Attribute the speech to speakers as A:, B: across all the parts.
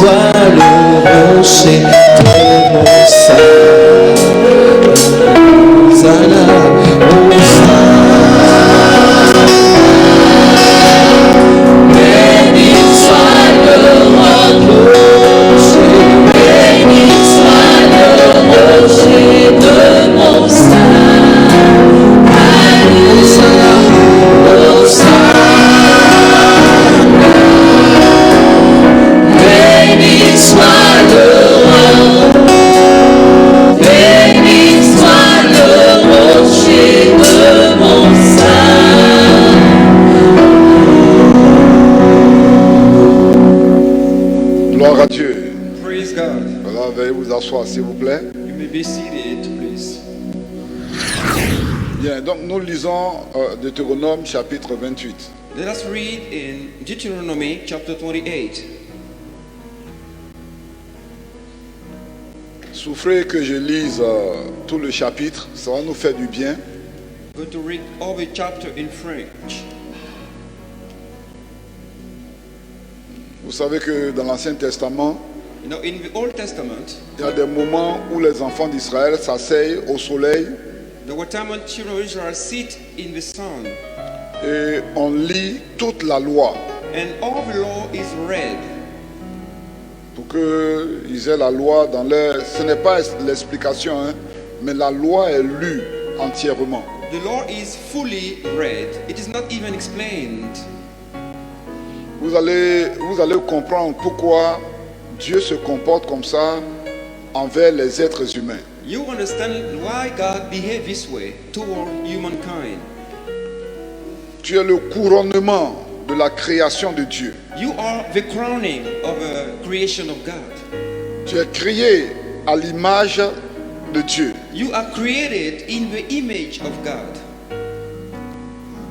A: toi le rocher de mon salut. Hosanna, béni soit le rocher, béni soit le rocher de mon salut. Hosanna, béni soit le roi, béni soit le rocher de mon salut.
B: Gloire à Dieu.
C: Praise God.
B: Voilà, veuillez vous asseoir s'il vous plaît.
C: You may be seated, please.
B: Bien, donc nous lisons Deutéronome chapitre 28.
C: Let us read in Deuteronomy chapter 28.
B: Souffrez que je lise tout le chapitre, ça va nous faire du bien.
C: I'm going to read all the chapter in French.
B: Vous savez que dans l'Ancien Testament,
C: You know, in the Old Testament,
B: il y a des moments où les enfants d'Israël s'asseyent au soleil
C: there were times when children of Israel sit in the sun,
B: et on lit toute la loi
C: and all the law is read.
B: pour qu'ils aient la loi dans leur... Ce n'est pas l'explication, hein, mais la loi est lue entièrement.
C: The law is fully read. It is not even explained.
B: Vous allez comprendre pourquoi Dieu se comporte comme ça envers les êtres humains.
C: You understand why God behaved this way toward humankind.
B: Tu es le couronnement de la création de Dieu.
C: You are the crowning of the creation of God.
B: Tu es créé à l'image de Dieu.
C: You are created in the image of God.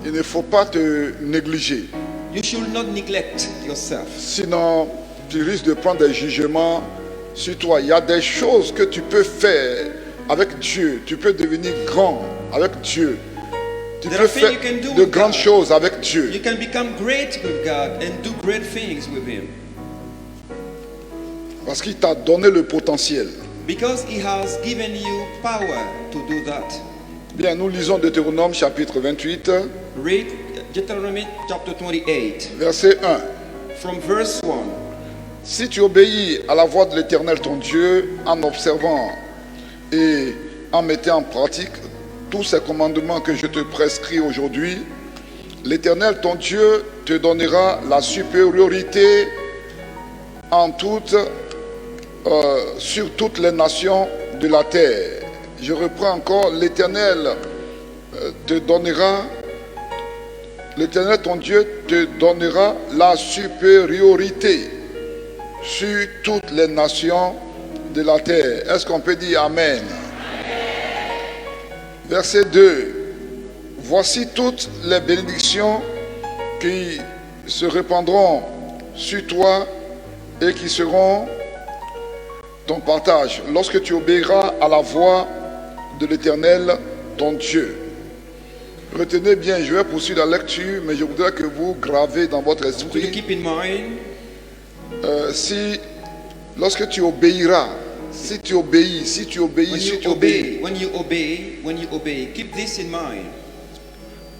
B: Il ne faut pas te négliger.
C: You should not neglect yourself.
B: Sinon, tu risques de prendre des jugements sur toi. Il y a des choses que tu peux faire avec Dieu. Tu peux devenir grand avec Dieu. Tu
C: There
B: peux
C: are things
B: faire
C: you can do
B: de
C: with
B: grandes
C: God.
B: choses avec Dieu.
C: You can become great with God and do great things with Him.
B: Parce qu'il t'a donné le potentiel.
C: Because He has given you power to do that.
B: Bien, nous lisons Deutéronome chapitre 28,
C: Read Deuteronomy chapter 28
B: verset 1.
C: from verse 1.
B: Si tu obéis à la voix de l'Éternel ton Dieu en observant et en mettant en pratique tous ces commandements que je te prescris aujourd'hui, l'Éternel ton Dieu te donnera la supériorité en sur toutes les nations de la terre. Je reprends encore, l'Éternel ton Dieu te donnera la supériorité sur toutes les nations de la terre. Est-ce qu'on peut dire Amen? Verset 2. Voici toutes les bénédictions qui se répandront sur toi et qui seront ton partage lorsque tu obéiras à la voix de l'Éternel, ton Dieu. Retenez bien, je vais poursuivre la lecture, mais je voudrais que vous gravez dans votre
C: I want you to
B: esprit
C: keep in mind,
B: lorsque tu obéiras, si tu obéis,
C: when you obey, keep this in mind.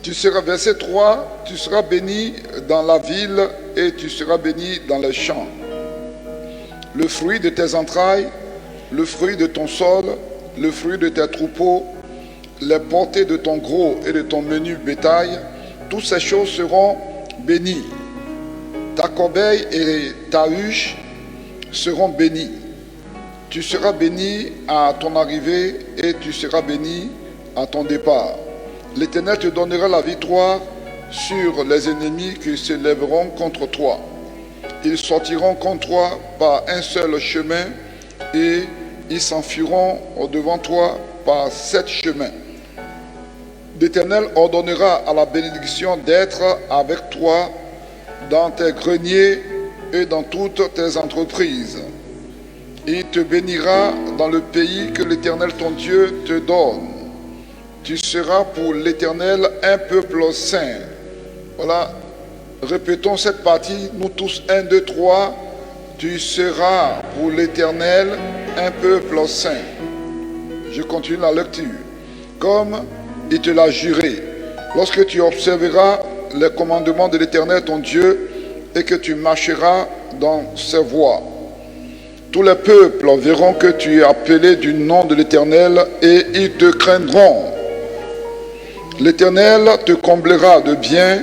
B: tu seras, verset 3, tu seras béni dans la ville et tu seras béni dans les champs. Le fruit de tes entrailles, le fruit de ton sol, le fruit de tes troupeaux, les portées de ton gros et de ton menu bétail, toutes ces choses seront bénies. Ta corbeille et ta huche seront bénies. Tu seras béni à ton arrivée et tu seras béni à ton départ. L'Éternel te donnera la victoire sur les ennemis qui se lèveront contre toi. Ils sortiront contre toi par un seul chemin et ils s'enfuiront au-devant toi par 7 chemins. L'Éternel ordonnera à la bénédiction d'être avec toi dans tes greniers et dans toutes tes entreprises. Il te bénira dans le pays que l'Éternel ton Dieu te donne. Tu seras pour l'Éternel un peuple saint. Voilà, répétons cette partie, nous tous, 1, 2, 3. Tu seras pour l'Éternel un peuple saint. Je continue la lecture. Comme il te l'a juré, lorsque tu observeras les commandements de l'Éternel ton Dieu et que tu marcheras dans ses voies. Tous les peuples verront que tu es appelé du nom de l'Éternel et ils te craindront. L'Éternel te comblera de bien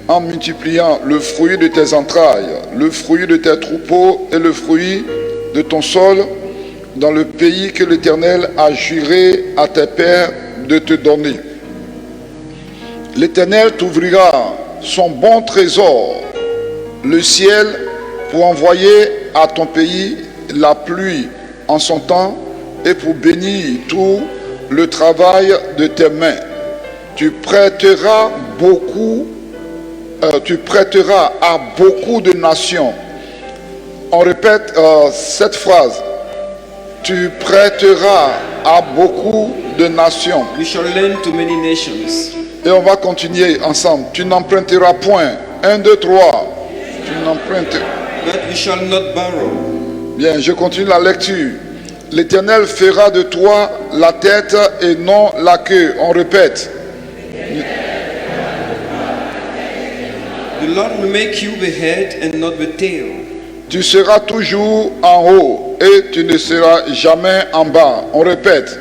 B: en multipliant le fruit de tes entrailles, le fruit de tes troupeaux et le fruit de ton sol dans le pays que l'Éternel a juré à tes pères de te donner. L'Éternel t'ouvrira son bon trésor, le ciel, pour envoyer à ton pays la pluie en son temps et pour bénir tout le travail de tes mains. Tu prêteras à beaucoup de nations. On répète cette phrase. Tu prêteras à beaucoup de nations.
C: We shall lend to many nations.
B: Et on va continuer ensemble. Tu n'emprunteras point. 1, 2, 3. Tu n'empruntes.
C: But we shall not borrow.
B: Bien, je continue la lecture. L'Éternel fera de toi la tête et non la queue. On répète.
C: The Lord will make you the head and not the tail.
B: Tu seras toujours en haut et tu ne seras jamais en bas. On répète.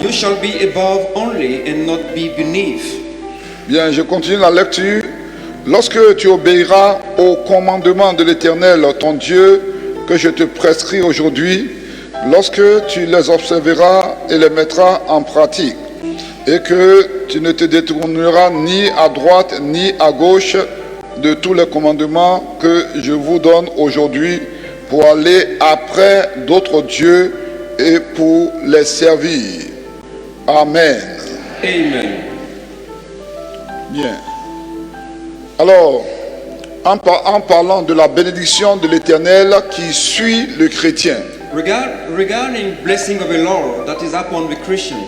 C: You shall be above only and not be beneath.
B: Bien, je continue la lecture. Lorsque tu obéiras aux commandements de l'Éternel, ton Dieu, que je te prescris aujourd'hui, lorsque tu les observeras et les mettras en pratique, et que tu ne te détourneras ni à droite ni à gauche de tous les commandements que je vous donne aujourd'hui pour aller après d'autres dieux et pour les servir. Amen.
C: Amen.
B: Bien. Alors, en parlant de la bénédiction de l'Éternel qui suit le chrétien,
C: Regarding blessing of the Lord that is upon the Christian,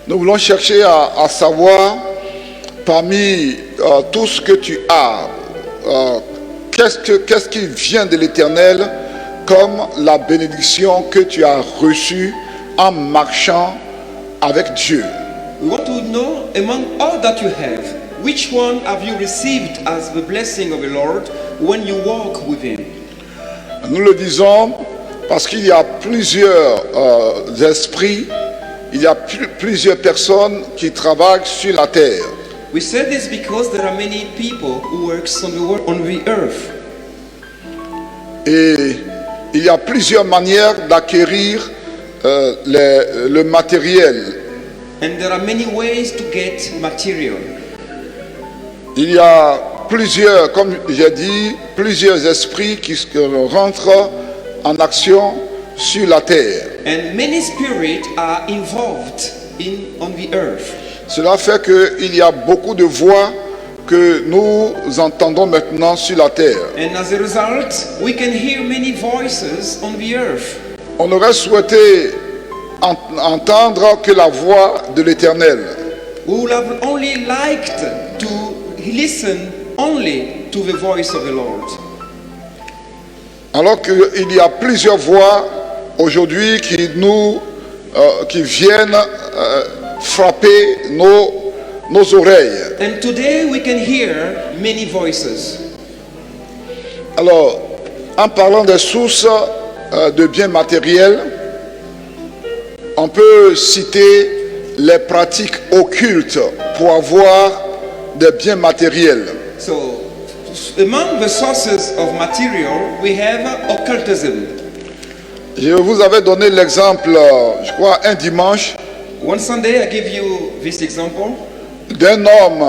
B: nous voulons chercher à savoir parmi tout ce que tu as, qu'est-ce qui vient de l'Éternel comme la bénédiction que tu as reçue en marchant avec Dieu.
C: we want to know among all that you have, which one have you received as the blessing of the Lord when you walk with Him?
B: Nous le disons parce qu'il y a plusieurs esprits, il y a plusieurs personnes qui travaillent sur la terre.
C: We say this because there are many people who works on the earth.
B: Et il y a plusieurs manières d'acquérir le matériel.
C: And there are many ways to get material.
B: Il y a plusieurs, comme j'ai dit, plusieurs esprits qui rentrent en action sur la terre.
C: And many spirits are involved on the earth.
B: Cela fait qu'il y a beaucoup de voix que nous entendons maintenant sur la terre.
C: And as a result, we can hear many voices on the earth.
B: On aurait souhaité entendre que la voix de l'Éternel.
C: We would have only liked to listen only to the voice of the Lord.
B: Alors qu'il y a plusieurs voix aujourd'hui qui viennent frapper nos oreilles.
C: And today we can hear many voices.
B: Alors, en parlant des sources de biens matériels, on peut citer les pratiques occultes pour avoir des biens matériels.
C: So, among the sources of material, we have occultism.
B: Je vous avais donné l'exemple, je crois, un dimanche,
C: One Sunday, I give you this example
B: d'un homme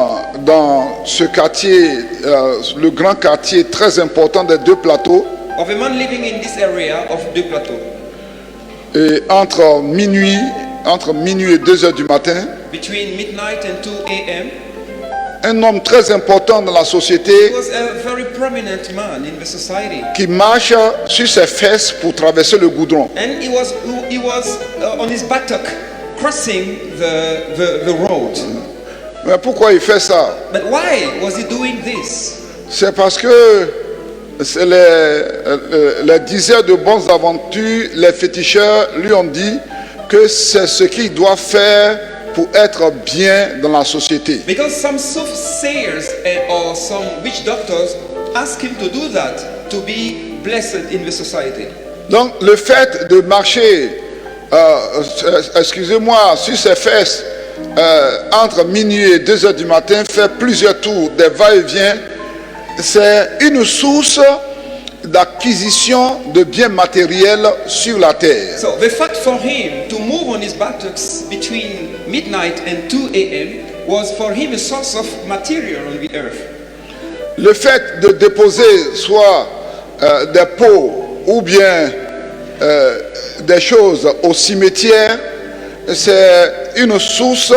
B: dans ce quartier, le grand quartier très important des Deux Plateaux,
C: of a man living in this area of Deux Plateaux.
B: et entre minuit et 2 heures du matin,
C: Between midnight and 2 a.m.,
B: un homme très important dans la société
C: he was a very prominent man in the society.
B: qui marche sur ses fesses pour traverser le goudron.
C: And he was on his buttock crossing the road.
B: Mais pourquoi il fait ça?
C: But why was he doing this?
B: C'est parce que c'est les diseurs de bonnes aventures, les féticheurs lui ont dit que c'est ce qu'il doit faire pour être bien dans la société.
C: Because some soothsayers or some witch doctors ask him to do that to be blessed in the society.
B: Donc le fait de marcher, excusez-moi, sur ses fesses entre minuit et 2 heures du matin, faire plusieurs tours, des va-et-vient, c'est une source d'acquisition de biens matériels sur la terre.
C: So the fact for him to move on his buttocks between midnight and 2 a.m. was for him a source of material on the earth.
B: Le fait de déposer soit des pots ou bien des choses au cimetière, c'est une source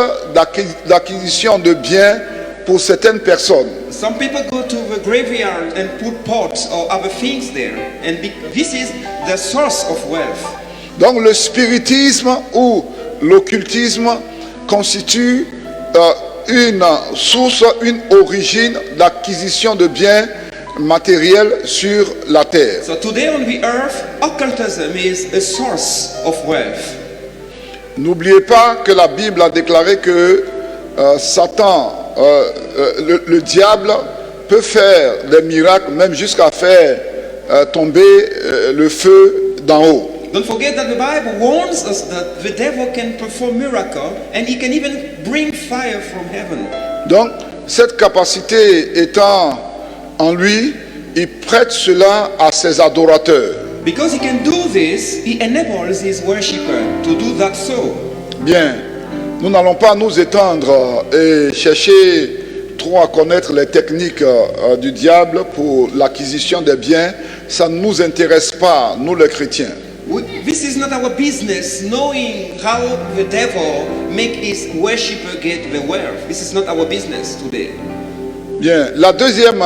B: d'acquisition de biens pour certaines personnes.
C: Some people go to the graveyard and put pots or other things there, and this is the source of wealth.
B: Donc le spiritisme ou l'occultisme constitue une source, une origine d'acquisition de biens matériels sur la terre.
C: So today on the earth, occultism is a source of wealth.
B: N'oubliez pas que la Bible a déclaré que Satan, le diable, peut faire des miracles, même jusqu'à faire tomber le feu d'en haut.
C: Don't forget that the Bible warns us that the devil can perform miracles and he can even bring fire from heaven.
B: Donc, cette capacité étant en lui, il prête cela à ses adorateurs.
C: Because he can do this, he enables his worshipper to do that so.
B: Bien, nous n'allons pas nous étendre et chercher trop à connaître les techniques du diable pour l'acquisition des biens. Ça ne nous intéresse pas, nous les chrétiens.
C: This is not our business, knowing how the devil make his worshipper get the wealth. This is not our business today.
B: Bien, la deuxième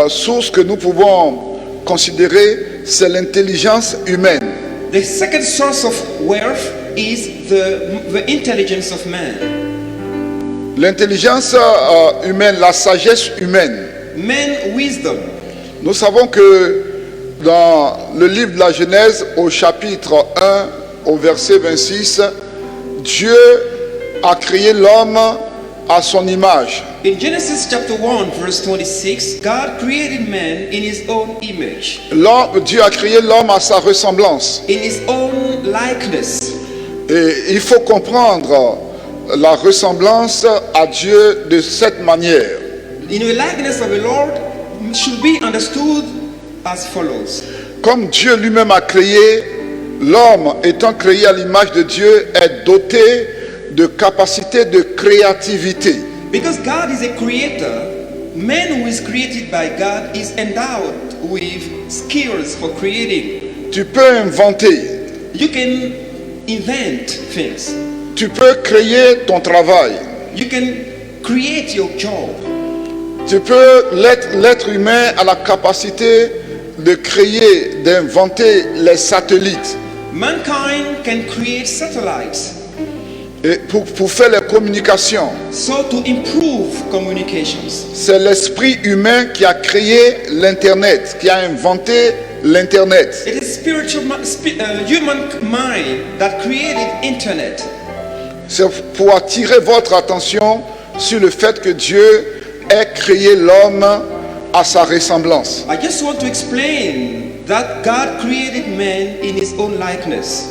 B: source que nous pouvons considérer, c'est l'intelligence humaine.
C: The second source of wealth is the intelligence of man.
B: L'intelligence humaine, la sagesse humaine.
C: Man wisdom.
B: Nous savons que dans le livre de la Genèse, au chapitre 1, au verset 26, Dieu a créé l'homme à son image.
C: In Genesis chapter 1 verse 26, God created man in his own image.
B: Dieu a créé l'homme à sa ressemblance.
C: In his own likeness.
B: Et il faut comprendre la ressemblance à Dieu de cette manière.
C: In the likeness of the Lord should be understood as follows.
B: Comme Dieu lui-même a créé, l'homme étant créé à l'image de Dieu est doté de capacités de créativité.
C: Because God is a creator, man who is created by God is endowed with skills for creating.
B: Tu peux inventer.
C: You can invent things.
B: Tu peux créer ton travail.
C: You can create your job.
B: Tu peux, l'être humain a la capacité de créer, d'inventer les satellites.
C: Mankind can create satellites.
B: Et pour faire les communications.
C: So to improve communications.
B: C'est l'esprit humain qui a créé l'Internet, qui a inventé l'Internet.
C: It is human mind that created internet.
B: C'est pour attirer votre attention sur le fait que Dieu ait créé l'homme à sa ressemblance.
C: I just want to explain that God created man in his own likeness.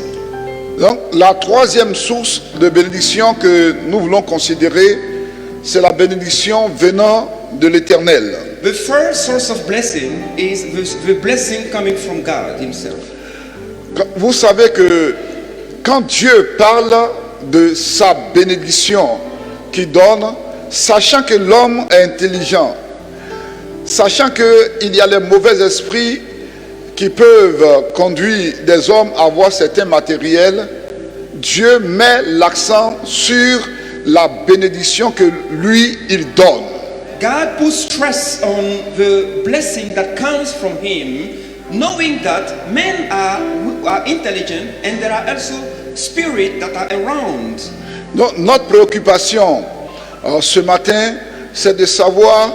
B: Donc, la troisième source de bénédiction que nous voulons considérer, c'est la bénédiction venant de l'Éternel.
C: The first source of blessing is the blessing coming from God himself.
B: Vous savez que quand Dieu parle de sa bénédiction qu'il donne, sachant que l'homme est intelligent, sachant qu'il y a les mauvais esprits qui peuvent conduire des hommes à avoir certains matériels, Dieu met l'accent sur la bénédiction que lui, il donne.
C: God puts stress on the blessing that comes from him, knowing that men are intelligent and there are also spirits that are around.
B: Donc, notre préoccupation Alors, ce matin, c'est de savoir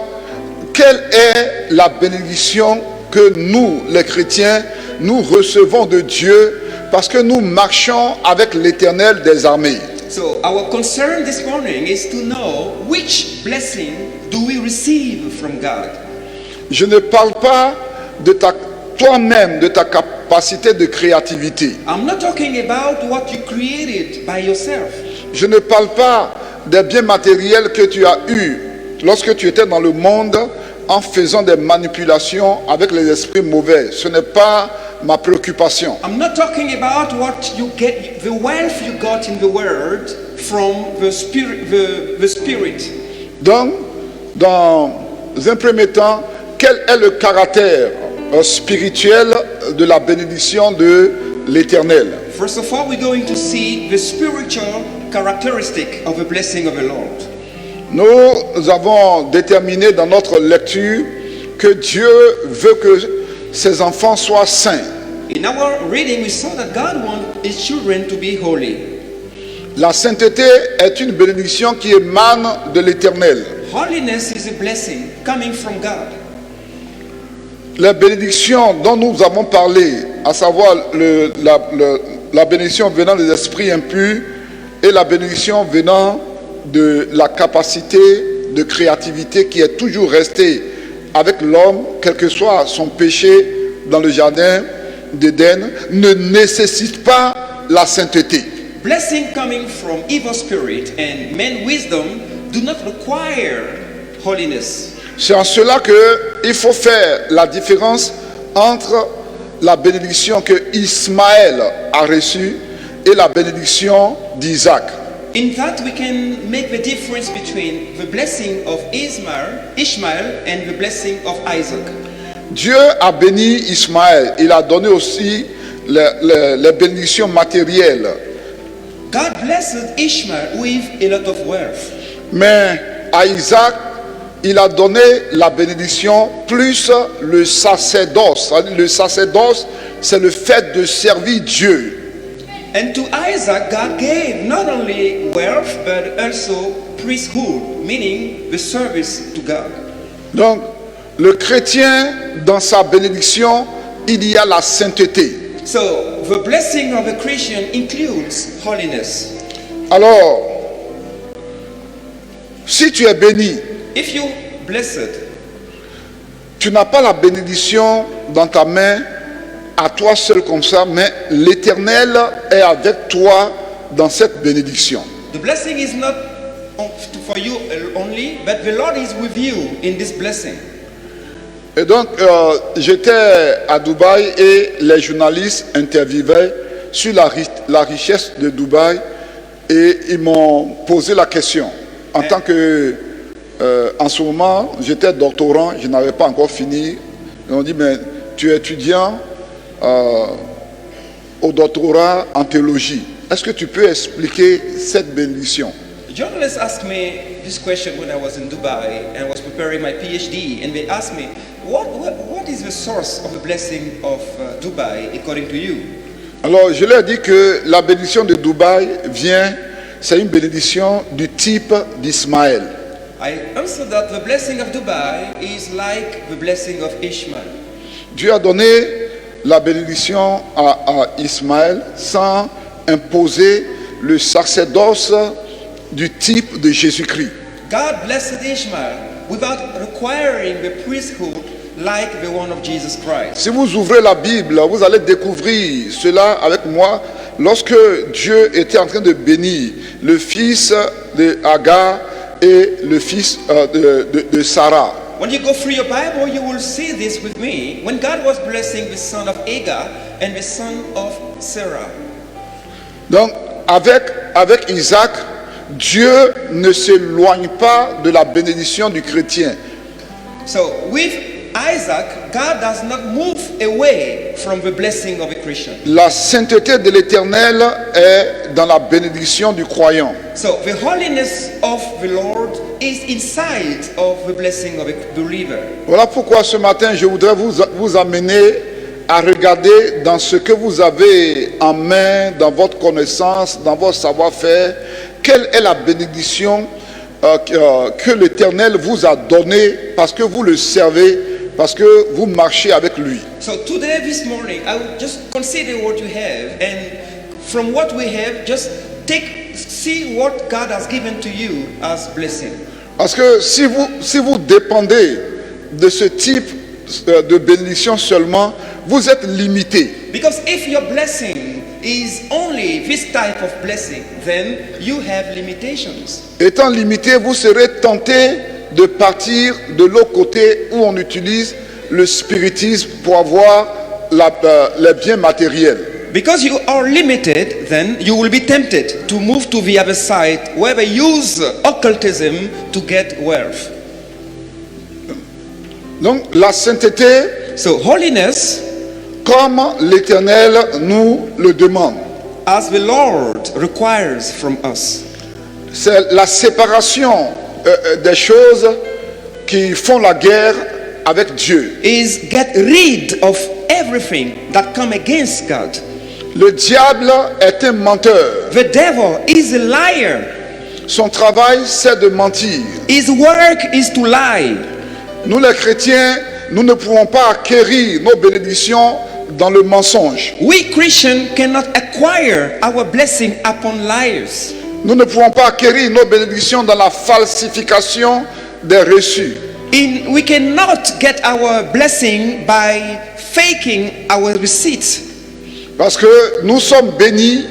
B: quelle est la bénédiction que nous, les chrétiens, nous recevons de Dieu parce que nous marchons avec l'Éternel des armées.
C: So our concern this morning is to know which blessing do we receive from God.
B: Je ne parle pas de toi-même, de ta capacité de créativité.
C: I'm not talking about what you created by yourself.
B: Je ne parle pas des biens matériels que tu as eus lorsque tu étais dans le monde en faisant des manipulations avec les esprits mauvais. Ce n'est pas ma préoccupation.
C: I'm not talking about what you get, the wealth you got in the world from the spirit.
B: Donc, dans un premier temps, quel est le caractère spirituel de la bénédiction de l'Éternel?
C: First of all, we're going to see the spiritual characteristic of the blessing of the Lord.
B: Nous avons déterminé dans notre lecture que Dieu veut que ses enfants soient saints.
C: In our reading, we saw that God wants His children to be holy.
B: La sainteté est une bénédiction qui émane de l'Éternel.
C: Holiness is a blessing coming from God.
B: Les bénédictions dont nous avons parlé, à savoir la bénédiction venant des esprits impurs et la bénédiction venant de la capacité de créativité qui est toujours restée avec l'homme, quel que soit son péché dans le jardin d'Éden, ne nécessite pas la sainteté.
C: Blessing coming from evil spirit and man's wisdom do not require holiness.
B: C'est en cela qu'il faut faire la différence entre la bénédiction que Ismaël a reçue et la bénédiction d'Isaac.
C: In that we can make the difference between the blessing of Ishmael and the blessing of Isaac.
B: Dieu a béni Ismaël, il a donné aussi les bénédictions matérielles.
C: God blessed Ishmael with a lot of wealth.
B: Mais à Isaac, il a donné la bénédiction plus le sacerdoce. Le sacerdoce, c'est le fait de servir Dieu.
C: And to Isaac, God gave not only wealth but also priesthood, meaning the service to God.
B: Donc, le chrétien, dans sa bénédiction, il y a la sainteté.
C: So, the blessing of a Christian includes holiness.
B: Alors, si tu es béni,
C: If you blessed,
B: tu n'as pas la bénédiction dans ta main à toi seul comme ça, mais l'Éternel est avec toi dans cette bénédiction.
C: the blessing is not for you only, but the Lord is with you in this blessing.
B: Et donc, j'étais à Dubaï et les journalistes interviewaient sur la richesse de Dubaï et ils m'ont posé la question. En tant que, en ce moment, j'étais doctorant, je n'avais pas encore fini. Ils m'ont dit, mais tu es étudiant au doctorat en théologie. Est-ce que tu peux expliquer cette bénédiction?
C: The journalist asked me this question when I was in Dubai and was preparing my PhD, and they asked me, what is the source of the blessing of Dubai according to you?
B: Alors, je leur ai dit que la bénédiction de Dubaï c'est une bénédiction du type d'Ismaël.
C: I answered that the blessing of Dubai is like the blessing of Ishmael.
B: Dieu a donné la bénédiction à Ismaël sans imposer le sacerdoce du type de Jésus-Christ.
C: God blessed Ishmael without requiring the priesthood like the one of Jesus Christ.
B: Si vous ouvrez la Bible, vous allez découvrir cela avec moi. Lorsque Dieu était en train de bénir le fils de Agar et le fils de Sarah.
C: When you go through your Bible, you will see this with me. When God was blessing the son of Agar and the son of Sarah.
B: Donc, avec Isaac, Dieu ne s'éloigne pas de la bénédiction du chrétien.
C: So with Isaac, God does not move away from the blessing of a Christian.
B: La sainteté de l'Éternel est dans la bénédiction du croyant.
C: So the holiness of the Lord is inside of the blessing of a believer.
B: Voilà pourquoi ce matin, je voudrais vous amener à regarder dans ce que vous avez en main, dans votre connaissance, dans votre savoir-faire, quelle est la bénédiction que l'Éternel vous a donné parce que vous le servez, parce que vous marchez avec lui.
C: So today, this morning, I will just consider what you have, and from what we have, just see what God has given to you as blessing.
B: Parce que si vous dépendez de ce type de bénédiction seulement, vous êtes limité.
C: Because if your blessing is only this type of blessing, then you have limitations.
B: Étant limité, vous serez tenté de partir de l'autre côté où on utilise le spiritisme pour avoir les biens matériels.
C: Because you are limited, then you will be tempted to move to the other side where they use occultism to get wealth.
B: Donc la sainteté,
C: So holiness,
B: comme l'Éternel nous le demande,
C: as the Lord requires from us,
B: c'est la séparation des choses qui font la guerre avec Dieu.
C: is get rid of everything that come against God.
B: Le diable est un menteur.
C: The devil is a liar.
B: Son travail, c'est de mentir.
C: His work is to lie.
B: Nous les chrétiens, nous ne pouvons pas acquérir nos bénédictions dans le mensonge.
C: We Christians cannot acquire our blessing upon liars.
B: Nous ne pouvons pas acquérir nos bénédictions dans la falsification des reçus.
C: We cannot get our blessing by faking our receipts.
B: Parce que nous sommes bénis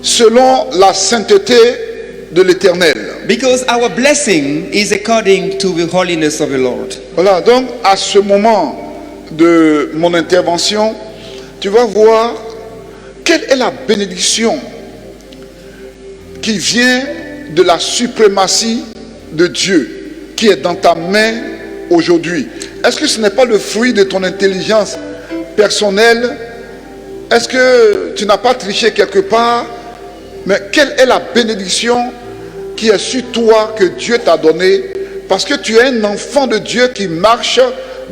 B: selon la sainteté de l'Éternel.
C: Because our blessing is according to the holiness of the Lord.
B: Voilà, donc à ce moment de mon intervention, tu vas voir quelle est la bénédiction qui vient de la suprématie de Dieu qui est dans ta main aujourd'hui. Est-ce que ce n'est pas le fruit de ton intelligence personnelle? Est-ce que tu n'as pas triché quelque part? Mais quelle est la bénédiction qui est sur toi que Dieu t'a donnée? Parce que tu es un enfant de Dieu qui marche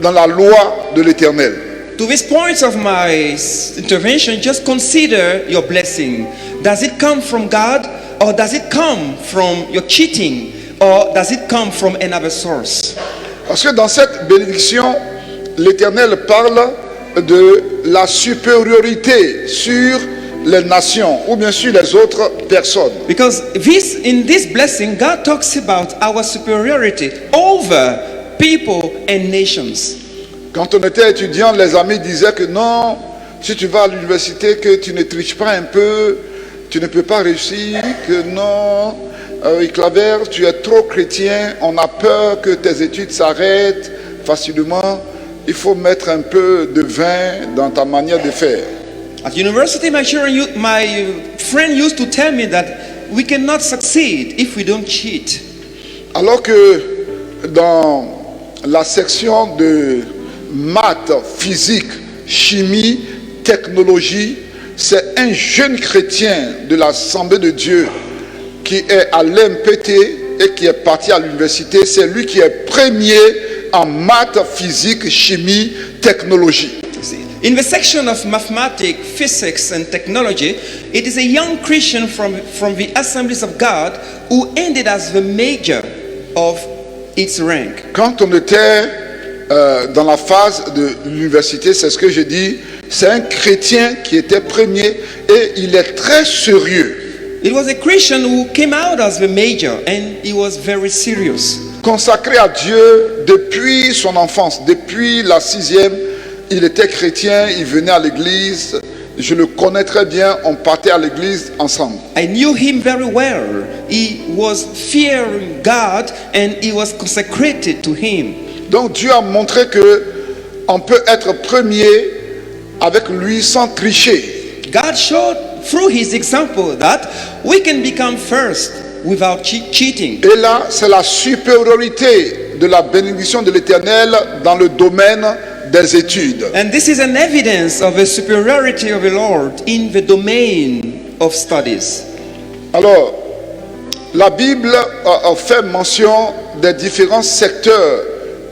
B: dans la loi de l'Éternel.
C: To this point of my intervention, just consider your blessing. Does it come from God, or does it come from your cheating, or does it come from another source?
B: Parce que dans cette bénédiction, l'Éternel parle de la supériorité sur les nations ou bien sur les autres personnes.
C: Because in this blessing, God talks about our superiority over people and nations.
B: Quand on était étudiant, les amis disaient que non, si tu vas à l'université, que tu ne triches pas un peu, tu ne peux pas réussir, que non, Claver, tu es trop chrétien, on a peur que tes études s'arrêtent facilement, il faut mettre un peu de vin dans ta manière de faire.
C: At university, my friend used to tell me that we cannot succeed if we don't cheat.
B: Alors que dans la section de maths, physique, chimie, technologie, c'est un jeune chrétien de l'Assemblée de Dieu qui est à l'MPT et qui est parti à l'université. C'est lui qui est premier en maths, physique, chimie, technologie.
C: In the section of mathematics, physics and technology, it is a young Christian from the Assemblies of God who ended as the major of its rank.
B: Quand on était dans la phase de l'université, c'est ce que je dis, c'est un chrétien qui était premier et il est très sérieux.
C: It was a Christian who came out as the major and he was very serious.
B: Consacré à Dieu depuis son enfance, depuis la 6e, il était chrétien, il venait à l'église, je le connais très bien, on partait à l'église ensemble.
C: I knew him very well. He was fearing God and he was consecrated to him.
B: Donc Dieu a montré que on peut être premier avec lui sans tricher.
C: God showed through his example that we can become first without cheating.
B: Et là, c'est la supériorité de la bénédiction de l'Éternel dans le domaine des études.
C: And this is an evidence of the superiority of the Lord in the domain of studies.
B: Alors, la Bible fait mention des différents secteurs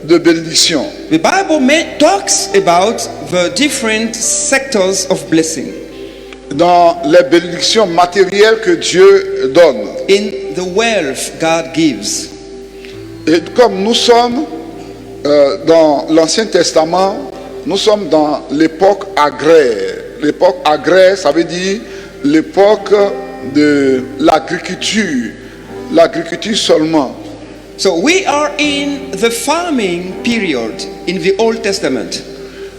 B: de bénédiction.
C: The Bible talks about the different sectors of blessing.
B: dans les bénédictions matérielles que Dieu donne.
C: in the wealth God gives.
B: Et comme nous sommes dans l'Ancien Testament, nous sommes dans l'époque agraire. L'époque agraire, ça veut dire l'époque de l'agriculture. L'agriculture seulement.
C: So we are in the farming period in the Old Testament.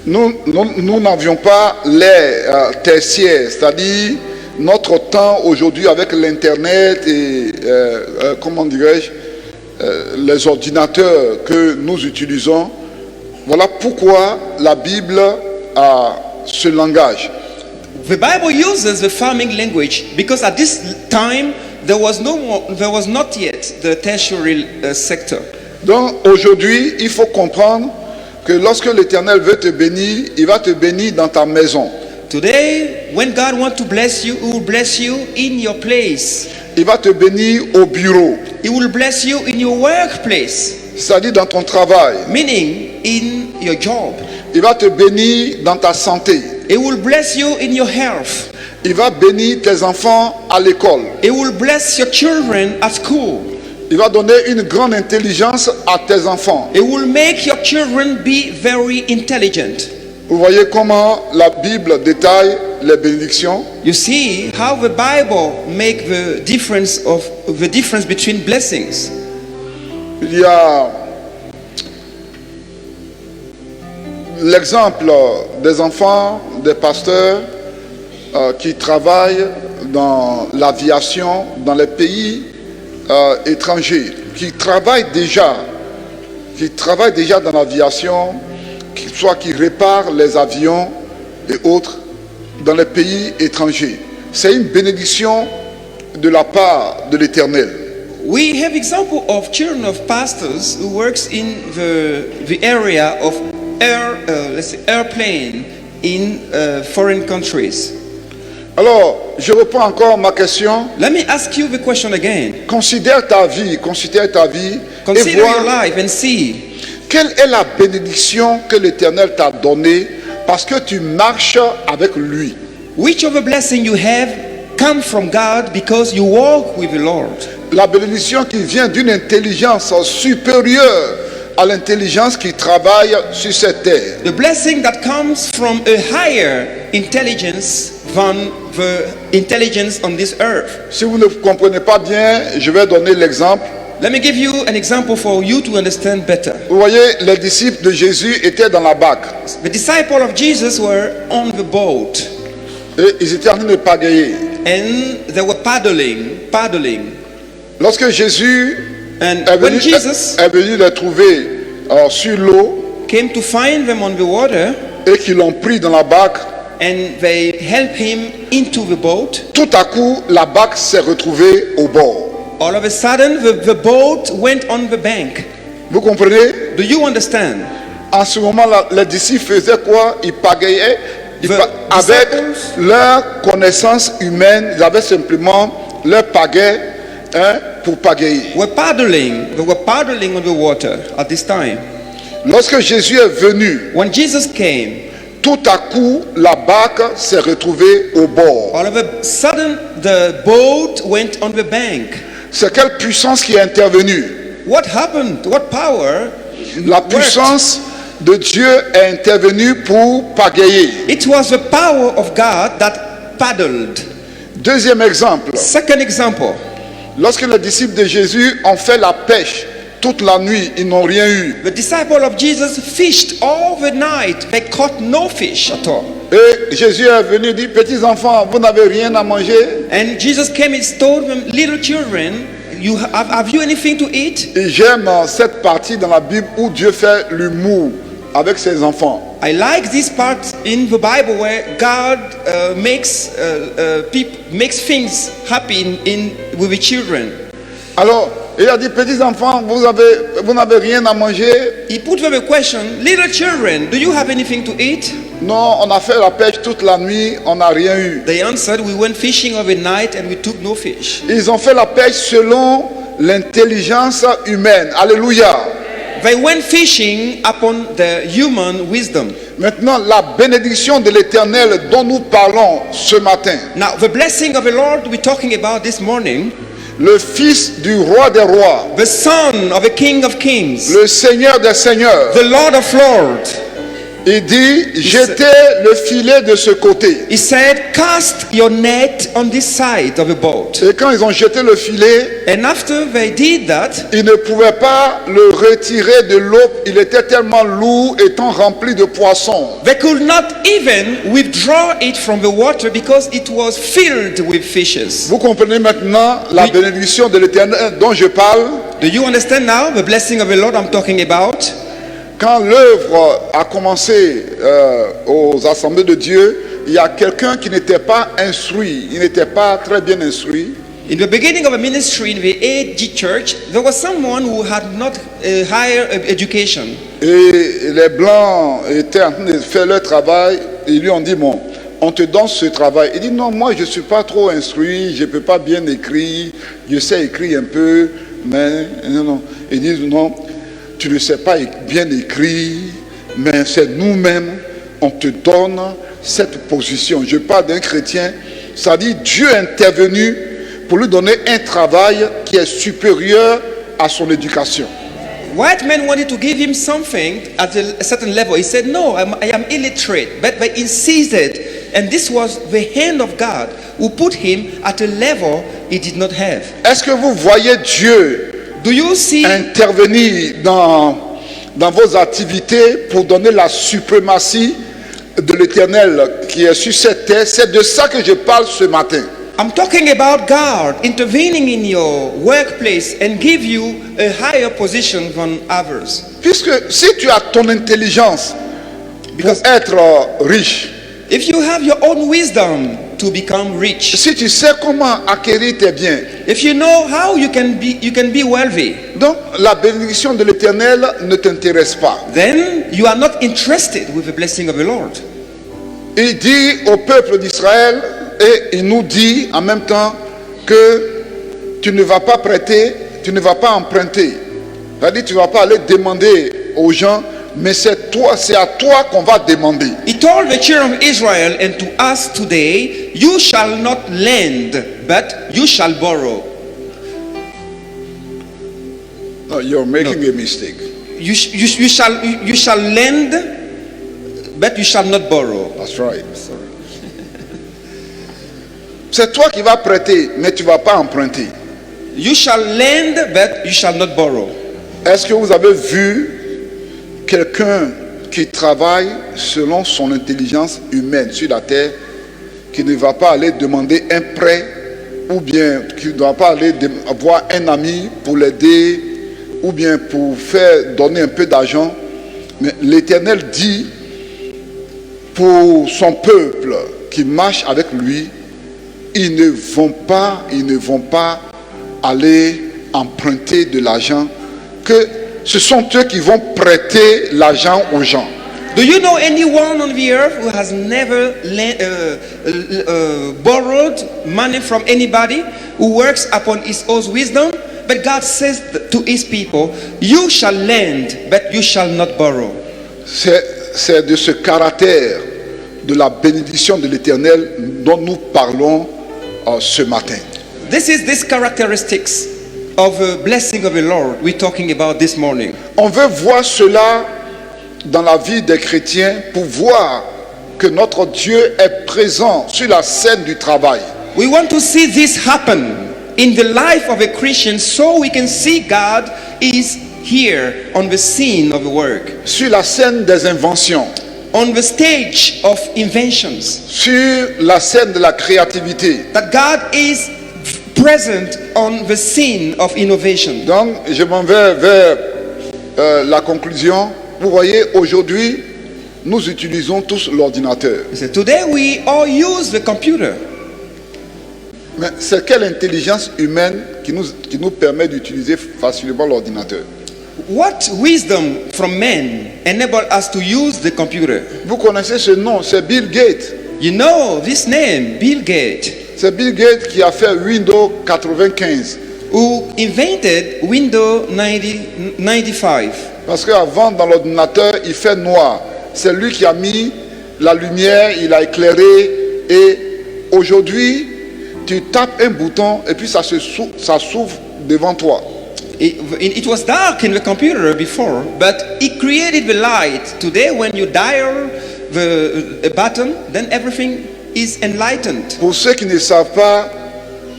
B: Nous n'avions pas l'ère tertiaire, c'est-à-dire notre temps aujourd'hui avec l'Internet et, comment dirais-je, les ordinateurs que nous utilisons. Voilà pourquoi la Bible a ce langage.
C: The Bible uses the farming language because at this time there was not yet the tertiary sector.
B: Donc aujourd'hui, il faut comprendre que lorsque l'Éternel veut te bénir, il va te bénir dans ta maison.
C: Today, when God wants to bless you, He will bless you in your place.
B: Il va te bénir au bureau,
C: He will bless you in your workplace,
B: c'est-à-dire dans ton travail.
C: meaning in your job.
B: Il va te bénir dans ta santé.
C: He will bless you in your health.
B: Il va bénir tes enfants à l'école.
C: He will bless your children at school.
B: Il va donner une grande intelligence à tes enfants.
C: It will make your children be very intelligent.
B: Vous voyez comment la Bible détaille les bénédictions.
C: You see how the Bible make the difference between blessings.
B: Il y a l'exemple des enfants, des pasteurs qui travaillent dans l'aviation, dans les pays étrangers, qui travaillent déjà dans l'aviation, soit qui réparent les avions et autres dans les pays étrangers. C'est une bénédiction de la part de l'Éternel.
C: We have example of children of pastors who works in the area of airplane in foreign countries.
B: Alors, je reprends encore ma question.
C: Let me ask you the question again.
B: Considère ta vie et
C: Consider your
B: vois
C: life and see
B: quelle est la bénédiction que l'Éternel t'a donnée parce que tu marches avec lui.
C: which of the blessing you have come from God because you walk with the Lord.
B: La bénédiction qui vient d'une intelligence supérieure à l'intelligence qui travaille sur cette terre.
C: The blessing that comes from a higher intelligence than the intelligence on this earth.
B: Si vous ne comprenez pas bien, je vais donner l'exemple.
C: Let me give you an example for you to understand better.
B: Vous voyez, les disciples de Jésus étaient dans la barque
C: The disciples of Jesus were on the boat
B: et ils étaient en train de pagayer.
C: and they were paddling.
B: Lorsque Jésus
C: And
B: est
C: when
B: venu,
C: Jesus
B: est venu les trouver sur l'eau
C: came to find them on the water
B: et qu'ils l'ont pris dans la barque,
C: and they helped him into the boat,
B: tout à coup, la barque s'est retrouvée au bord.
C: all of a sudden the boat went on the bank.
B: Vous comprenez?
C: Do you understand?
B: En ce moment-là, les disciples faisaient quoi? Ils pagayaient avec
C: disciples-
B: leur connaissance humaine. Ils avaient simplement leur pagaie pour pagayer.
C: They were paddling on the water at this time.
B: Lorsque Jésus est venu,
C: When Jesus came,
B: tout à coup, la barque s'est retrouvée au bord.
C: all of a sudden the boat went on the bank.
B: C'est quelle puissance qui est intervenue?
C: What happened? What power?
B: La
C: worked?
B: puissance de Dieu est intervenue pour pagayer.
C: It was the power of God that paddled.
B: Deuxième exemple,
C: Second example,
B: lorsque les disciples de Jésus ont fait la pêche toute la nuit, ils n'ont rien eu.
C: the disciple of Jesus fished all the night. They caught no fish at all.
B: Et Jésus est venu dire, petits enfants, vous n'avez rien à manger.
C: And Jesus came and told them, little children, have you anything to eat?
B: Et j'aime cette partie dans la Bible où Dieu fait l'humour avec ses enfants.
C: I like this part in the Bible where God makes things happen with the children.
B: Alors, il a dit, petits enfants, vous n'avez rien à manger.
C: He put them a question, little children, do you have anything to eat?
B: Non, on a fait la pêche toute la nuit, on n'a rien eu.
C: They answered, we went fishing overnight and we took no fish.
B: Ils ont fait la pêche selon l'intelligence humaine. Alléluia.
C: they went fishing upon the human wisdom.
B: Maintenant, la bénédiction de l'Éternel dont nous parlons ce matin,
C: Now, the blessing of the Lord we're talking about this morning,
B: le Fils du roi des rois,
C: the Son of the King of Kings,
B: le Seigneur des seigneurs,
C: the Lord of Lords,
B: il dit, jetez le filet de ce côté.
C: he said, cast your net on this side of the boat.
B: Et quand ils ont jeté le filet,
C: And after they did that,
B: ils ne pouvaient pas le retirer de l'eau. Il était tellement lourd, étant rempli de poissons.
C: they could not even withdraw it from the water because it was filled with fishes.
B: Vous comprenez maintenant la
C: Oui.
B: bénédiction de l'Éternel dont je parle?
C: Do you understand now the blessing of the Lord I'm talking about?
B: Quand l'œuvre a commencé aux assemblées de Dieu, il y a quelqu'un qui n'était pas instruit, il n'était pas très bien instruit.
C: In the beginning of a ministry in the AG church, there was someone who had not a higher education.
B: Et les Blancs étaient en train de faire leur travail. Ils lui ont dit, bon, on te donne ce travail. Il dit, non, moi je ne suis pas trop instruit, je ne peux pas bien écrire, je sais écrire un peu, mais non. Ils disent, non, tu ne sais pas bien écrire, mais c'est nous-mêmes, on te donne cette position. Je parle d'un chrétien, ça dit Dieu est intervenu pour lui donner un travail qui est supérieur à son éducation.
C: White men wanted to give him something at a certain level. He said, no, I am illiterate. But they insisted, and this was the hand of God who put him at a level he did not have.
B: Est-ce que vous voyez Dieu
C: Do you see
B: intervenir dans vos activités pour donner la suprématie de l'Éternel qui est sur cette terre? C'est de ça que je parle ce matin.
C: I'm talking about God intervening in your workplace and give you a higher position than others.
B: Puisque si tu as ton intelligence pour être riche,
C: If you have your own wisdom to become rich,
B: si tu sais comment acquérir tes biens,
C: if you know how you can be wealthy,
B: donc la bénédiction de l'Éternel ne t'intéresse pas.
C: then you are not interested with the blessing of the Lord.
B: Il dit au peuple d'Israël et il nous dit en même temps que tu ne vas pas prêter, tu ne vas pas emprunter. C'est-à-dire tu ne vas pas aller demander aux gens, mais c'est à toi qu'on va demander.
C: He told the children of Israel and to us today, you shall not lend, but you shall borrow.
B: No, you're making a mistake.
C: You shall lend, but you shall not borrow.
B: That's right. C'est toi qui vas prêter, mais tu ne vas pas emprunter.
C: You shall lend, but you shall not borrow.
B: Est-ce que vous avez vu quelqu'un qui travaille selon son intelligence humaine sur la terre, qui ne va pas aller demander un prêt, ou bien qui ne doit pas aller avoir un ami pour l'aider, ou bien pour faire donner un peu d'argent? Mais l'Éternel dit pour son peuple qui marche avec lui, ils ne vont pas aller emprunter de l'argent, que ce sont eux qui vont prêter l'argent aux gens.
C: Do you know anyone on the earth who has never borrowed money from anybody, who works upon his own wisdom? But God says to his people, you shall lend, but you shall not borrow.
B: C'est de ce caractère de la bénédiction de l'Éternel dont nous parlons ce matin.
C: This characteristics of the blessing of the Lord we're talking about this morning.
B: On veut voir cela dans la vie des chrétiens pour voir que notre Dieu est présent sur la scène du travail.
C: We want to see this happen in the life of a Christian so we can see God is here on the scene of the work.
B: Sur la scène des inventions.
C: On the stage of inventions.
B: Sur la scène de la créativité.
C: That God is present on the scene of innovation.
B: Donc, je m'en vais vers la conclusion. Vous voyez, aujourd'hui, nous utilisons tous l'ordinateur.
C: So today we all use the computer.
B: Mais c'est quelle intelligence humaine qui nous permet d'utiliser facilement l'ordinateur?
C: What wisdom from men enable us to use the computer?
B: Vous connaissez ce nom, c'est Bill Gates.
C: You know this name, Bill Gates.
B: C'est Bill Gates qui a fait Windows 95.
C: who invented Windows 95.
B: Parce qu'avant, dans l'ordinateur, il fait noir. C'est lui qui a mis la lumière, il a éclairé. Et aujourd'hui, tu tapes un bouton et puis ça s'ouvre devant toi.
C: It was dark in the computer before, but it created the light. Today, when you dial a button, then everything is enlightened.
B: Pour ceux qui ne savent pas,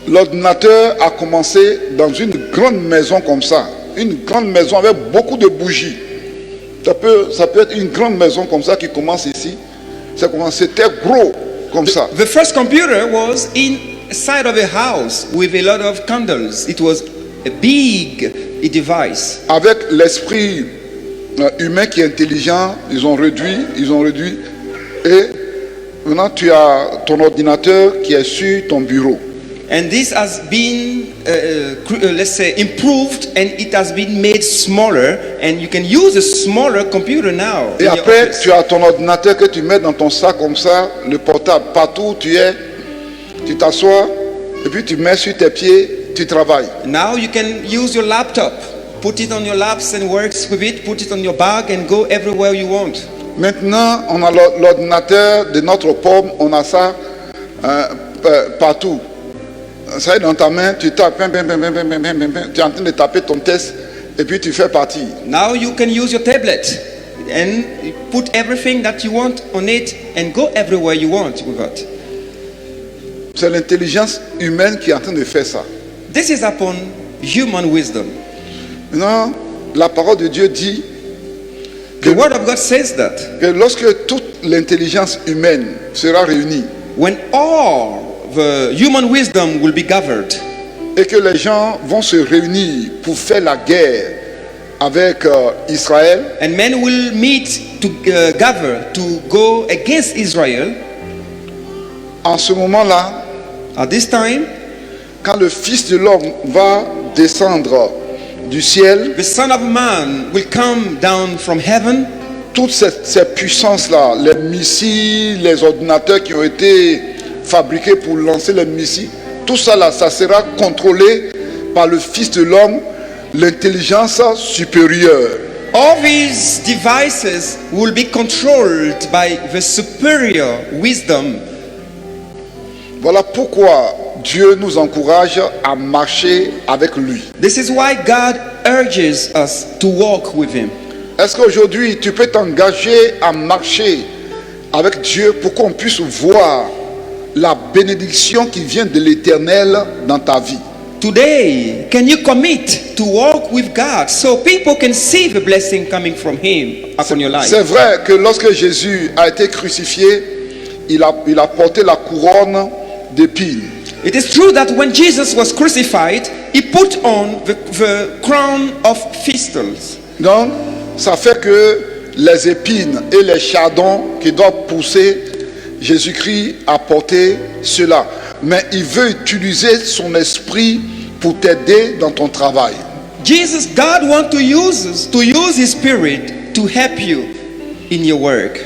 B: l'ordinateur a commencé dans une grande maison comme ça. Une grande maison avec beaucoup de bougies. Ça peut être une grande maison comme ça qui commence ici. C'était gros comme ça.
C: The first computer was inside of a house with a lot of candles. It was a big device.
B: Avec l'esprit humain qui est intelligent, ils ont réduit. Et maintenant, tu as ton ordinateur qui est sur ton bureau.
C: And this has been, let's say, improved, and it has been made smaller, and you can use a smaller computer now.
B: Et après, tu as ton ordinateur que tu mets dans ton sac comme ça, le portable, partout où tu es, tu t'assois, et puis tu mets sur tes pieds, tu travailles.
C: Now you can use your laptop, put it on your laps and works with it, put it on your bag and go everywhere you want.
B: Maintenant, on a l'ordinateur de notre pomme, on a ça partout. Ça est dans ta main, tu tapes, tu es en train de taper ton test et puis tu fais partie.
C: Now you can use your tablet and put everything that you want on it and go everywhere you want with it.
B: C'est l'intelligence humaine qui est en train de faire ça.
C: This is upon human wisdom.
B: Maintenant, la parole de Dieu dit
C: The word of God says that
B: que lorsque toute l'intelligence humaine sera réunie
C: when all the human wisdom will be gathered,
B: et que les gens vont se réunir pour faire la guerre avec Israël,
C: and men will meet to gather to go against Israel,
B: en ce moment-là,
C: at this time,
B: quand le Fils de l'homme va descendre du ciel,
C: the Son of Man will come down from heaven.
B: Toutes ces puissances-là, les missiles, les ordinateurs qui ont été fabriqués pour lancer les missiles, tout ça là, ça sera contrôlé par le Fils de l'homme, l'intelligence supérieure.
C: All these devices will be controlled by the superior wisdom.
B: Voilà pourquoi Dieu nous encourage à marcher avec lui.
C: This is why God urges us to walk with Him.
B: Est-ce qu'aujourd'hui tu peux t'engager à marcher avec Dieu pour qu'on puisse voir la bénédiction qui vient de l'Éternel dans ta vie?
C: Today, can you commit to walk with God so people can see the blessing coming from Him upon your life?
B: C'est vrai que lorsque Jésus a été crucifié, il a porté la couronne d'épines.
C: It is true that when Jesus was crucified, He put on the crown of thistles.
B: Donc, ça fait que les épines et les chardons qui doivent pousser, Jésus-Christ a porté cela. Mais il veut utiliser son esprit pour t'aider dans ton travail.
C: God wants to use His Spirit to help you in your work.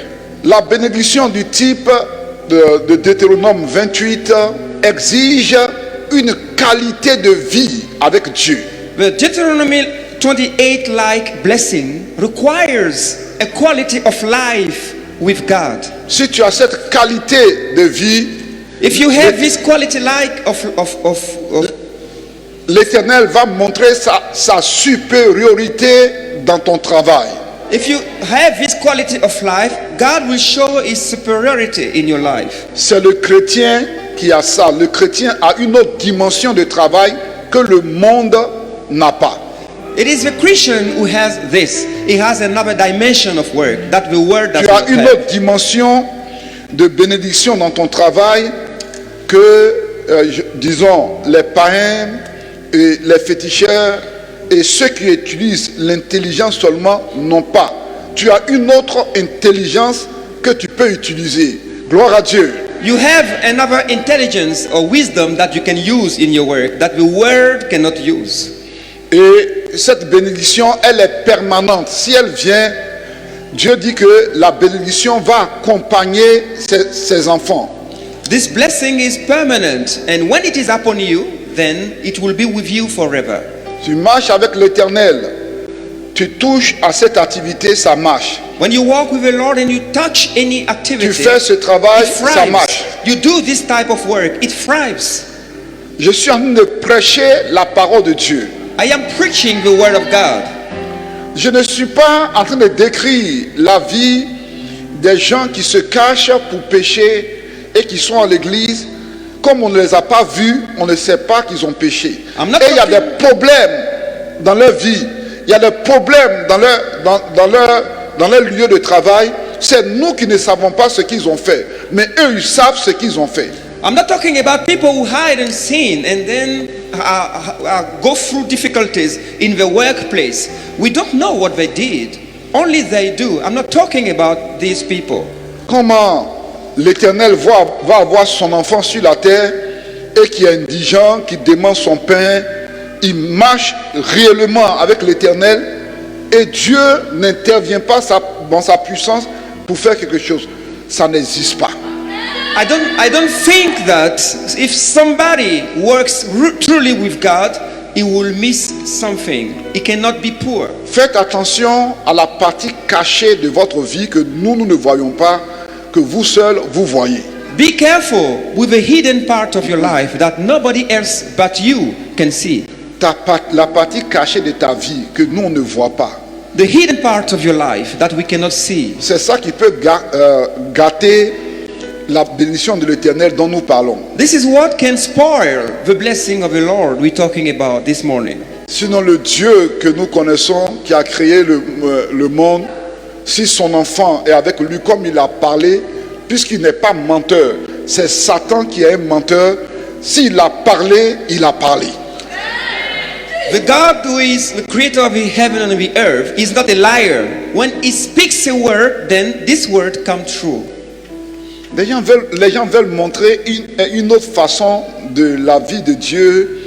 B: La bénédiction du type de Deutéronome 28 exige une qualité de vie avec Dieu.
C: The Deuteronomy 28-like blessing requires a quality of life with God.
B: Si tu as cette qualité de vie,
C: If you have this quality like of
B: l'Éternel va montrer sa supériorité dans ton travail.
C: if you have this quality of life, God will show His superiority in your life.
B: C'est le chrétien qui a ça. Le chrétien a une autre dimension de travail que le monde n'a pas.
C: It is the Christian who has this. He has another dimension of work that the world does
B: Tu as
C: not
B: une
C: have.
B: autre dimension de bénédiction dans ton travail que, disons, les païens et les féticheurs et ceux qui utilisent l'intelligence seulement n'ont pas. Tu as une autre intelligence que tu peux utiliser. Gloire à Dieu.
C: You have another intelligence or wisdom that you can use in your work that the world cannot use.
B: Et cette bénédiction, elle est permanente. Si elle vient, Dieu dit que la bénédiction va accompagner ses enfants.
C: This blessing is permanent, and when it is upon you, then it will be with you forever.
B: Tu marches avec l'Éternel, tu touches à cette activité, ça marche.
C: When you walk with the Lord and you touch any
B: Tu
C: activity,
B: fais ce travail,
C: it
B: ça marche.
C: thrives. You do this type of work, it thrives.
B: Je suis en train de prêcher la parole de Dieu.
C: I am preaching the word of God.
B: Je ne suis pas en train de décrire la vie des gens qui se cachent pour pécher et qui sont à l'église. Comme on ne les a pas vus, on ne sait pas qu'ils ont péché.
C: I'm not
B: Et il y a
C: talking-
B: des problèmes dans leur vie. Il y a des problèmes dans leur lieu de travail. C'est nous qui ne savons pas ce qu'ils ont fait. Mais eux, ils savent ce qu'ils ont fait.
C: I'm not talking about people who hide and sin and then go through difficulties in the workplace. We don't know what they did. Only they do. I'm not talking about these people.
B: Comment l'Éternel va avoir son enfant sur la terre et qui est indigent, qui demande son pain, il marche réellement avec l'Éternel et Dieu n'intervient pas dans sa puissance pour faire quelque chose. Ça n'existe pas.
C: I don't think that if somebody works truly with God, he will miss something. He cannot be poor.
B: Faites attention à la partie cachée de votre vie que nous ne voyons pas, que vous seul vous voyez.
C: Be careful with the hidden part of your life that nobody else but you can see.
B: La partie cachée de ta vie que nous on ne voit pas.
C: The hidden part of your life that we cannot see.
B: C'est ça qui peut gâter la bénédiction de l'Éternel dont nous parlons.
C: This is what can spoil the blessing of the Lord we're talking about this morning.
B: Sinon le Dieu que nous connaissons, qui a créé le monde, si son enfant est avec lui comme il a parlé, puisqu'il n'est pas menteur, c'est Satan qui est un menteur. S'il a parlé, il a parlé.
C: The God who is the creator of the heaven and the earth is not a liar. When he speaks a word, then this word comes true.
B: Les gens veulent montrer une autre façon de la vie de Dieu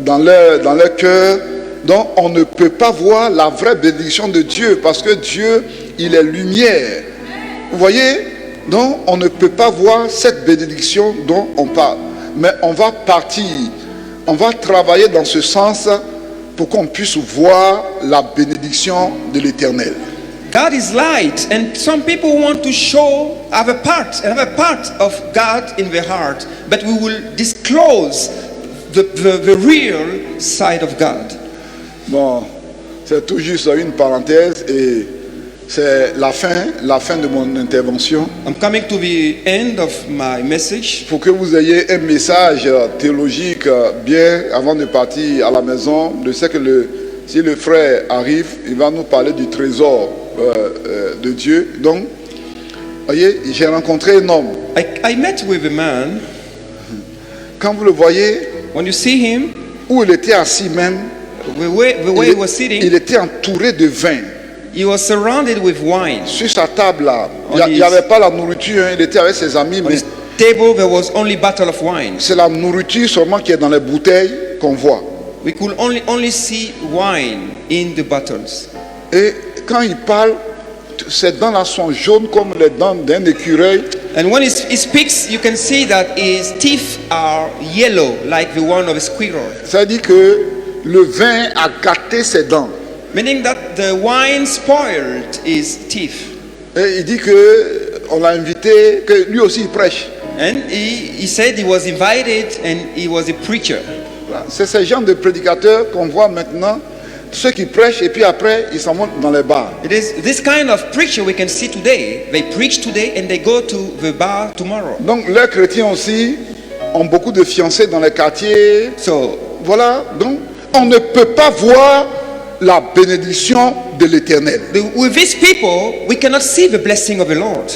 B: dans leur cœur. Donc on ne peut pas voir la vraie bénédiction de Dieu parce que Dieu, il est lumière. Vous voyez? Donc on ne peut pas voir cette bénédiction dont on parle. Mais on va partir, on va travailler dans ce sens pour qu'on puisse voir la bénédiction de l'Éternel.
C: God is light, and some people want to have a part of God in their heart, but we will disclose the real side of God.
B: Bon, c'est tout juste une parenthèse et c'est la fin de mon intervention.
C: I'm coming to the end of my message.
B: Pour que vous ayez un message théologique bien avant de partir à la maison. Je sais que si le frère arrive, il va nous parler du trésor de Dieu. Donc, voyez, j'ai rencontré un homme.
C: I met with a man.
B: Quand vous le voyez,
C: When you see him,
B: où il était assis même,
C: the way he was sitting,
B: il était entouré de vin.
C: he was surrounded with wine.
B: Sur sa table là,
C: On
B: il n'y avait pas la nourriture, hein, il était avec ses amis,
C: On
B: mais
C: his table there was only bottle of wine.
B: c'est la nourriture seulement qui est dans les bouteilles qu'on voit.
C: We could only see wine in the bottles.
B: Et quand il parle, ses dents là sont jaunes comme les dents d'un écureuil.
C: And when he speaks, you can see that his teeth are yellow like the one of a squirrel.
B: Ça dit que le vin a gâté ses dents.
C: Meaning that the wine spoiled his teeth.
B: Et il dit que on l'a invité, que lui aussi il prêche.
C: And he said he was invited and he was a preacher.
B: Voilà. C'est ce genre de prédicateurs qu'on voit maintenant, ceux qui prêchent et puis après ils s'en vont dans les bars.
C: It is this kind of preacher we can see today. They preach today and they go to the bar tomorrow.
B: Donc les chrétiens aussi ont beaucoup de fiancés dans les quartiers.
C: So
B: Voilà, donc on ne peut pas voir la bénédiction de l'Éternel.
C: with these people, we cannot see the blessing of the Lord.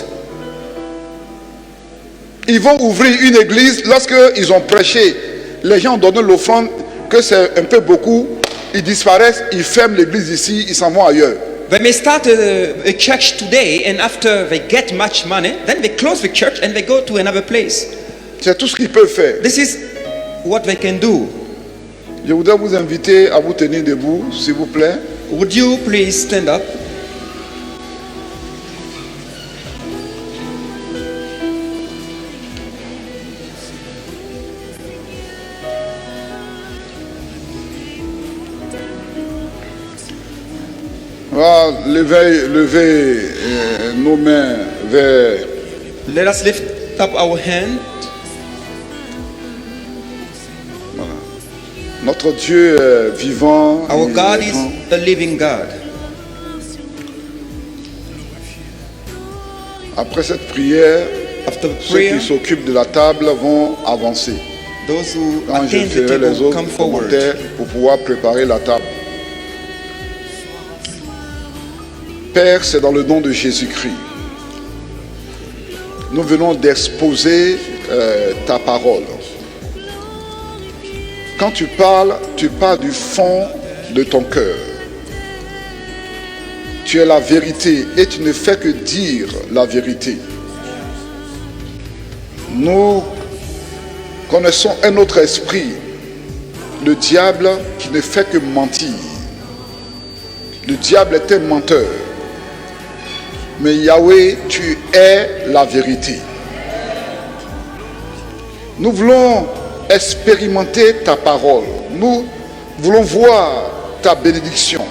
B: Ils vont ouvrir une église, lorsqu'ils ont prêché, les gens donnent l'offrande, que c'est un peu beaucoup, ils disparaissent, ils ferment l'église ici, ils s'en vont ailleurs.
C: They may start a church today, and after they get much money, then they close the church and they go to another place.
B: C'est tout ce qu'ils peuvent faire.
C: This is what they can do.
B: Je voudrais vous inviter à vous tenir debout, s'il vous plaît.
C: Would you please stand up?
B: va lever nos mains vers
C: Let us lift up our hand.
B: notre Dieu vivant.
C: Our
B: et
C: God
B: vivant.
C: is a living God.
B: Après cette prière,
C: After
B: ceux
C: prayer,
B: qui s'occupent de la table vont avancer.
C: those who
B: Quand je
C: attend the
B: ferai les
C: table
B: autres
C: come forward.
B: commentaires pour pouvoir préparer la table. Père, c'est dans le nom de Jésus-Christ. Nous venons d'exposer ta parole. Quand tu parles du fond de ton cœur. Tu es la vérité et tu ne fais que dire la vérité. Nous connaissons un autre esprit, le diable qui ne fait que mentir. Le diable est un menteur. Mais Yahweh, tu es la vérité. Nous voulons expérimenter ta parole. Nous voulons voir ta bénédiction.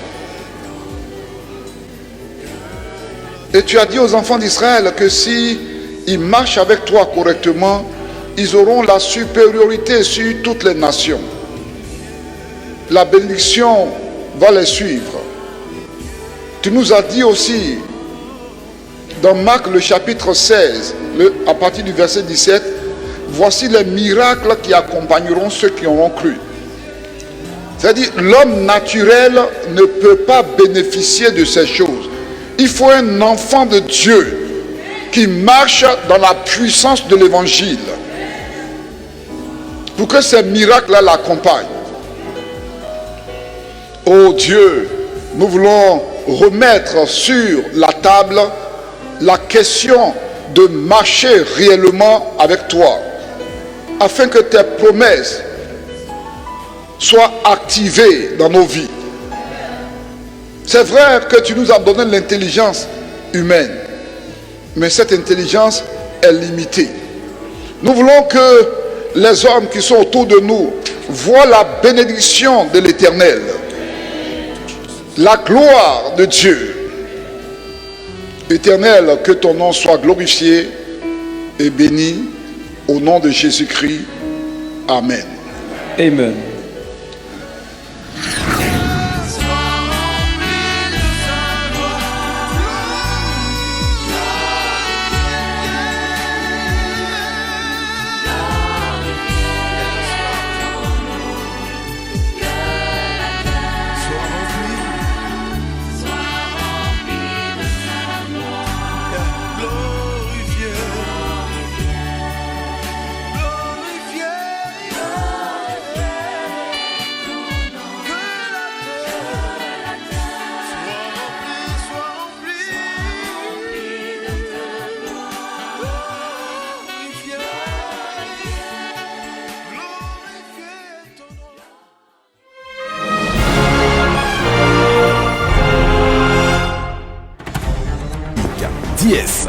B: Et tu as dit aux enfants d'Israël que si ils marchent avec toi correctement, ils auront la supériorité sur toutes les nations. La bénédiction va les suivre. Tu nous as dit aussi, dans Marc le chapitre 16, à partir du verset 17, voici les miracles qui accompagneront ceux qui auront cru. C'est-à-dire, l'homme naturel ne peut pas bénéficier de ces choses. Il faut un enfant de Dieu qui marche dans la puissance de l'évangile pour que ces miracles-là l'accompagnent. Oh Dieu, nous voulons remettre sur la table la question de marcher réellement avec toi, afin que tes promesses soient activées dans nos vies. C'est vrai que tu nous as donné l'intelligence humaine, mais cette intelligence est limitée. Nous voulons que les hommes qui sont autour de nous voient la bénédiction de l'Éternel, la gloire de Dieu. Éternel, que ton nom soit glorifié et béni au nom de Jésus-Christ. Amen.
C: Amen.
D: Diez.